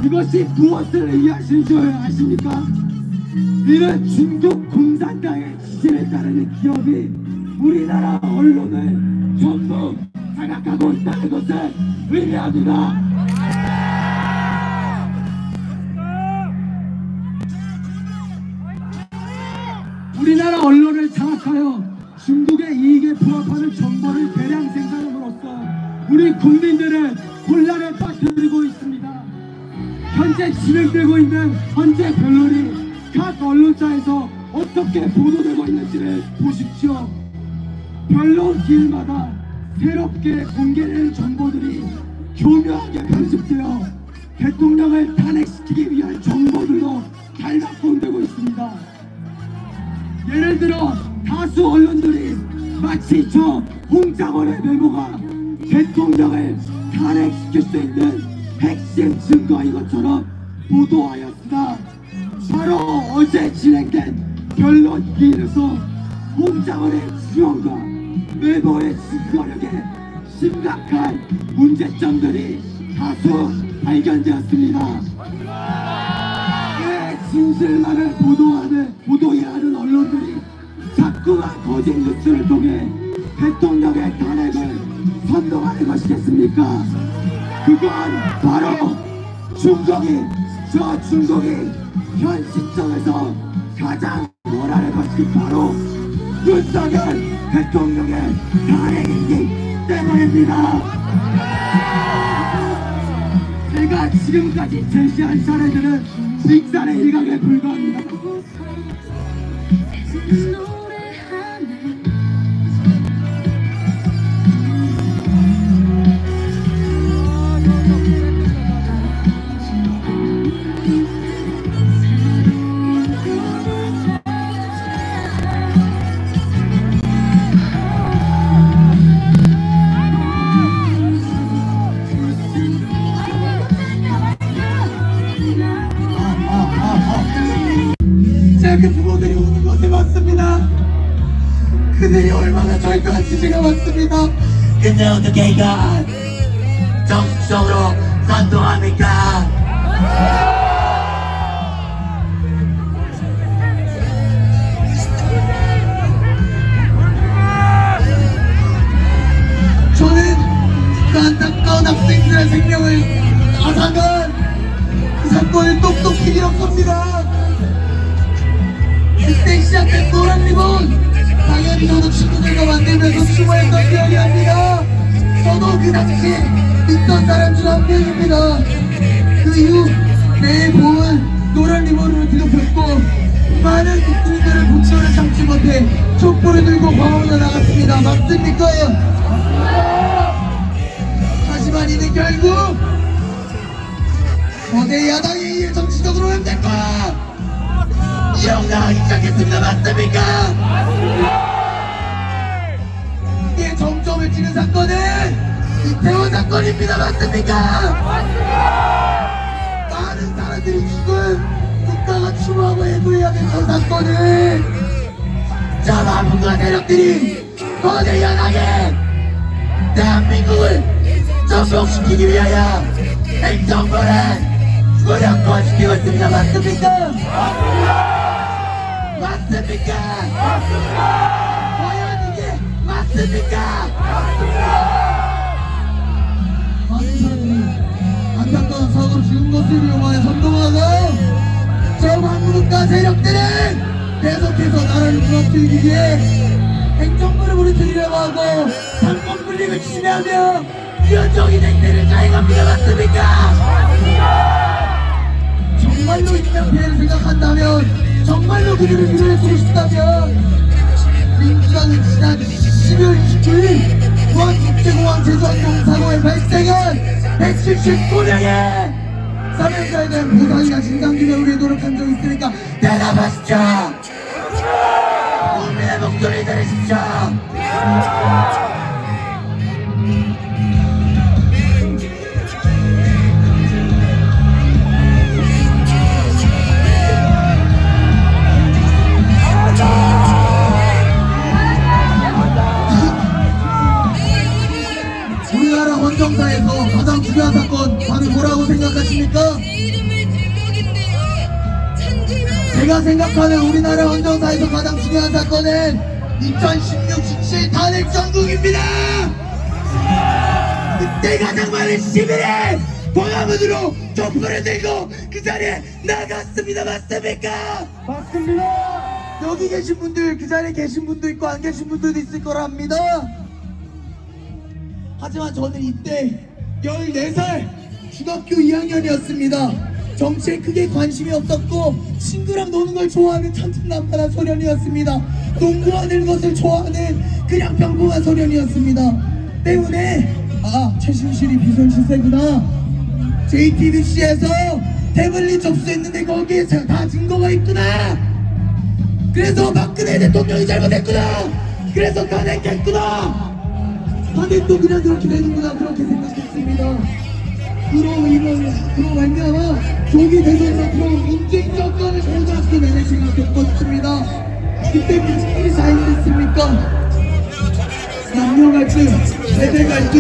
Speaker 5: 이것이 무엇을 의미하시는 줄 아십니까? 이는 중국 공산당의 지지를 따르는 기업이 우리나라 언론을 전부 장악하고 있다는 것을 의미합니다. 우리나라 언론을 장악하여 중국의 이익에 부합하는 정보를 대량 생산함으로써 우리 국민들을 혼란에 빠뜨리고 있습니다. 현재 진행되고 있는 헌재 변론이 각 언론사에서 어떻게 보도되고 있는지를 보십시오. 변론 기일마다 새롭게 공개되는 정보들이 교묘하게 편집되어 대통령을 탄핵시키기 위한 정보들로 달라폰되고 있습니다. 예를 들어 다수 언론들이 마치 저 홍장원의 메모가 대통령을 탄핵시킬 수 있는 핵심 증거인 것처럼 보도하였으나 바로 어제 진행된 변론 기일에서 홍장원의 주장과 메모의 증거력에 심각한 문제점들이 다수 발견되었습니다. 진실만을 보도해야 하는 언론들이 자꾸만 거짓 뉴스를 통해 대통령의 탄핵을 선동하는 것이겠습니까? 그건 바로 중국이, 저 중국이 현 시점에서 가장 원하는 것이 바로 윤석열 대통령의 탄핵이기 때문입니다. 제가 지금까지 제시한 사례들은 빅산의 일각에 불과합니다. 그 부모들이 우는 것이 맞습니다. 그들이 얼마나 절규한지 제가 맞습니다. 근데 어떻게 이건 정식적으로 선동합니까? 저는 그 안타까운 학생들의 생명을 앗아간 그 사건을 똑똑히 기억합니다. 그때 시작된 노란 리본, 당연히 저도 친구들과 만들면서 추모했던 기억이 납니다. 저도 그 당시 있던 사람 중 한 명입니다. 그 이후 내 몸은 노란 리본으로 뒤덮였고 많은 국민들의 목소리를 참지 못해 촛불을 들고 광화문에 나갔습니다. 맞습니까? 하지만 이는 결국 거대 야당에 의해 정치적으로 연대과 이용당하기 시작했습니다. 맞습니까? 이게 정점을 찍은 사건은 이태원 사건입니다. 맞습니까? 많은 사람들이 죽은 국가가 추모하고 해소해야 될 저 사건을 저 마분과 세력들이 거대연하게 대한민국을 전복시키기 위하여 행정권을 무력화시키고 있습니다. 맞습니까? 맞습니까? 과연 이게 맞습니까? 많은 사람들이 안타까운 사고로 죽은 것을 이용하여 선동하고 저 반문국가 세력들은 계속해서 나라를 무너뜨리기 위해 행정부를 무너뜨리려고 하고 상권 분립을 침해하며 위헌적인 행태를 가해갑니다. 맞습니까? 정말로 인명 피해를 생각한다면, 정말로 그들을 위로해주고 싶다면 민주당은 지난 12월 29일 부안국제공항 제주항공 발생한 179명의 사명자에 대한 보상이나 진상규명을 위해 노력한 적이 있으니까 대답하십시오. 국민의 목소리 들으십시오. 우리나라 헌정사에서 가장 중요한 사건 바로 뭐라고 생각하십니까? 제가 생각하는 우리나라 헌정사에서 가장 중요한 사건은 2016 17 탄핵 정국입니다. 그때 가장 많은 시민이 광화문으로 촛불을 들고 그 자리에 나갔습니다. 맞습니까? 맞습니다. 여기 계신 분들, 그 자리에 계신 분도 있고 안 계신 분들도 있을 거라 합니다. 하지만 저는 이때 14살 중학교 2학년이었습니다. 정치에 크게 관심이 없었고 친구랑 노는 걸 좋아하는 천진난만한 소년이었습니다. 농구하는 것을 좋아하는 그냥 평범한 소년이었습니다. 때문에 최신실이 비선실세구나, JTBC에서 태블릿 접수했는데 거기에 다 증거가 있구나, 그래서 박근혜 대통령이 잘못했구나, 그래서 탄핵했구나, 탄핵도 그냥 그렇게 되는구나, 그렇게 생각했습니다. 그로 말미암아 조기 대선으로 들어온 문재인 정권을 고등학교 내내 생각했었습니다. 그때 무슨 일이 사인됐습니까? 남녀 갈등, 세대 갈등,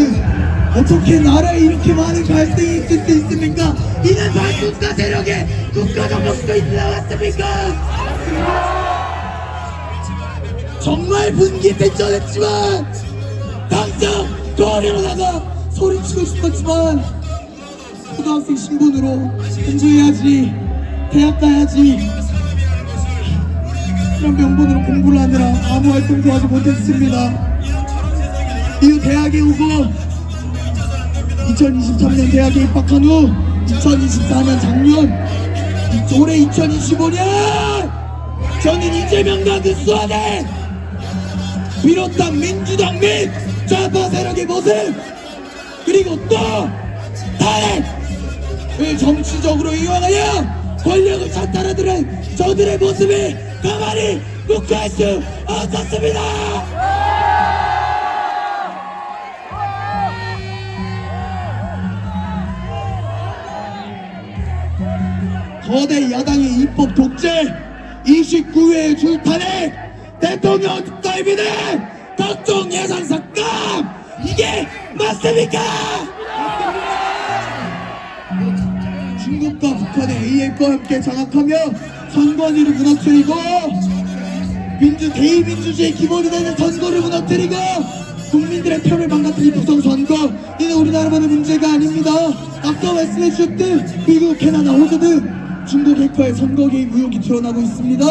Speaker 5: 어떻게 나라에 이렇게 많은 갈등이 있을 수 있습니까? 이는 반국가 세력의 국가적 목표가 있나 맞습니까? 정말 분기백전했지만 당장 도리로다가 소리치고 싶었지만 고등학생 신분으로 공부해야지, 대학 가야지, 그런 명분으로 공부를 하느라 아무 활동도 하지 못했습니다. 이후 대학에 오고 2023년 대학에 입학한 후 2024년 작년 올해 2025년 저는 이재명과 그 수하에 비롯한 민주당 및 좌파 세력의 모습 그리고 또 탄핵을 정치적으로 이용하여 권력을 찬탈하는 저들의 모습이 가만히 묵혀할 수 없었습니다. 거대 야당의 입법 독재, 29회 줄탄핵, 대통령 딸비는 각종 예산 삭감, 이게 맞습니까? 중국과 북한의 AF와 함께 장악하며 선관위를 무너뜨리고 대의민주주의의 기본이 되는 선거를 무너뜨리고 국민들의 표를 망가뜨린 부정선거, 이는 우리나라만의 문제가 아닙니다. 아까 말씀해 주셨듯 미국, 캐나다, 호주 등 중국 해커의 선거 개입 의혹이 드러나고 있습니다.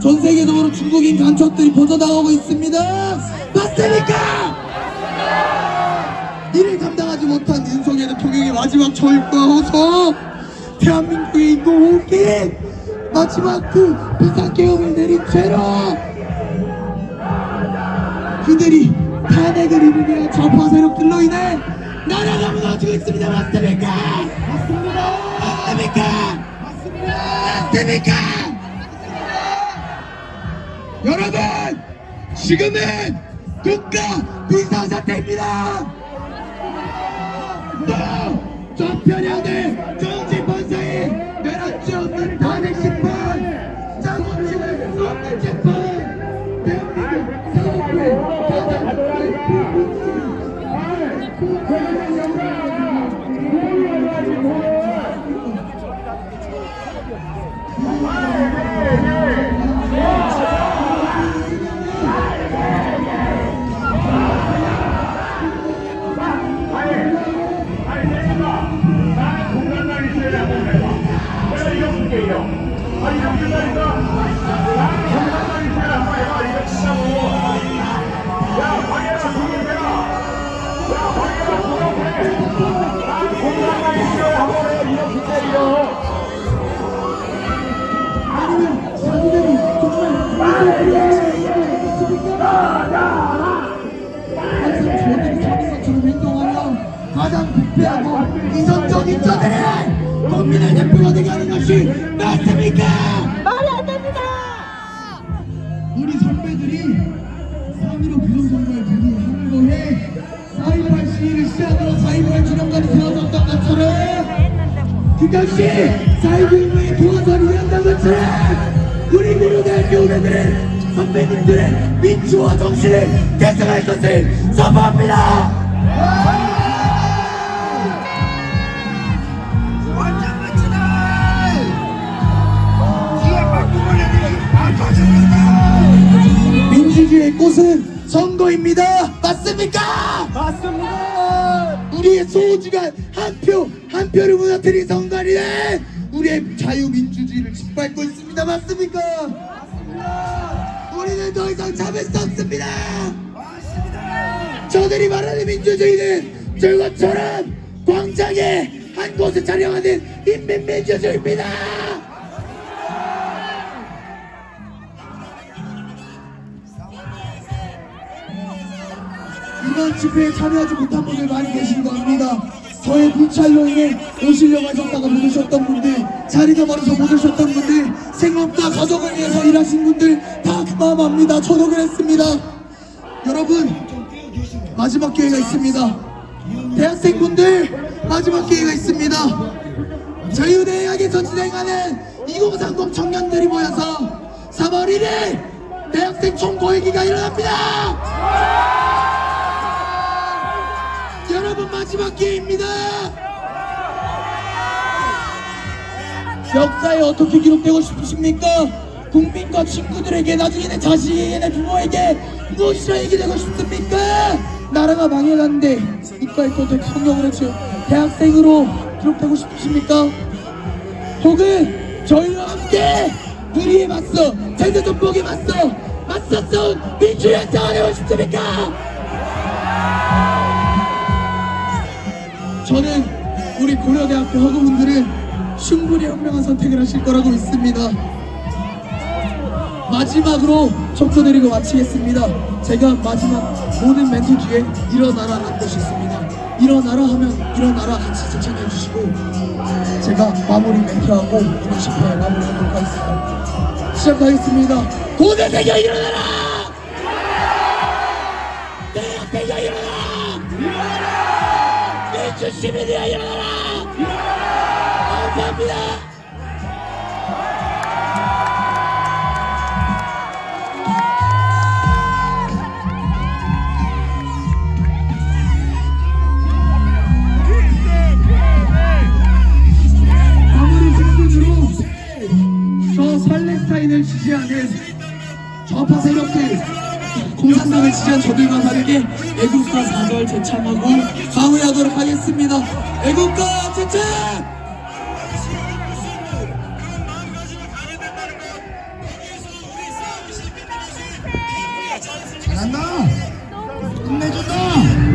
Speaker 5: 전 세계적으로 중국인 간첩들이 퍼져나가고 있습니다. 맞습니까? 이를 감당하지 못한 윤석열 대통령의 마지막 절과호소, 대한민국의 인공호흡기 마지막 그 비상계엄을 내린 죄로 그들이 탄핵을 이루며 좌파 세력들로 인해 나라가 무너지고 있습니다. 맞습니까? 맞습니다. 맞습니까? 맞습니까? 여러분, 지금은 국가 비상사태입니다. 또 전편향의 정치 본사에 내놓지 없는 탄핵 심판, 짜고 치는 수 없는 재판, 대한민국 사법부의 가장 큰 가장 부패하고 이성적인 자들의 국민의 대표가 되게 하는 것이 맞습니까?
Speaker 6: 말이 안 됩니다.
Speaker 5: 우리 선배들이 3.15 부정선거에 분이 항거해 4.18 시위를 시작으로 4.18 기념관이 세워졌던 것처럼 그 당시 4.19의 교원선이 일어난 것처럼 우리 민주대학교 후배들은 선배님들의 민주화 정신을 계승할 것을 선포합니다. 민주주의의 꽃은 선거입니다. 맞습니까? 맞습니다. 우리의 소중한 한 표를 무너뜨린 선관위는 우리의 자유민주주의를 짓밟고 있습니다. 맞습니까? 맞습니다. 우리는 더 이상 참을 수 없습니다. 맞습니다. 저들이 말하는 민주주의는 저것처럼 광장에 한 곳을 촬영하는 인민민주주의입니다. 이번 집회에 참여하지 못한 분들 많이 계신 겁니다. 저의 불찰로 인해 오시려고 하셨다가 못 오셨던 분들, 자리가 멀어서 못 오셨던 분들, 생업과 가족을 위해서 일하신 분들 다 그 마음 압니다. 저도 그랬습니다. 여러분, 마지막 기회가 있습니다. 대학생분들 마지막 기회가 있습니다. 자유대학에서 진행하는 2030 청년들이 모여서 3월 1일 대학생 총고회기가 일어납니다. 여러분, 마지막 기회입니다. 역사에 어떻게 기록되고 싶으십니까? 국민과 친구들에게, 나중에는 자신의 부모에게 무엇이라 얘기되고 싶습니까? 나라가 망해갔는데 이과에 또 대통령으로 지금 대학생으로 기록되고 싶으십니까? 혹은 저희와 함께 불의에 맞서 제도정복에 맞섰던 민주화 되고 싶습니까? 저는 우리 고려대학교 학우분들은 충분히 현명한 선택을 하실 거라고 믿습니다. 마지막으로 촉구드리고 마치겠습니다. 제가 마지막 모든 멘트 뒤에 일어나라라는 것이 있습니다. 일어나라 하면 일어나라 같이 제청해 주시고 제가 마무리 멘트하고 이번 10회 마무리하도록 하겠습니다. 시작하겠습니다. 고대대교 일어나라! 대학대교 일어나라! 민주 시민이야 일어나라! 감사합니다. 마무리 직분으로 저 팔레스타인을 지지하는 좌파 세력들 공산당을 지지한 저들과 다르게 애국가 4절 제창하고 마무리하도록 하겠습니다. 애국가 제창!
Speaker 1: 잘한다. 끝내준다.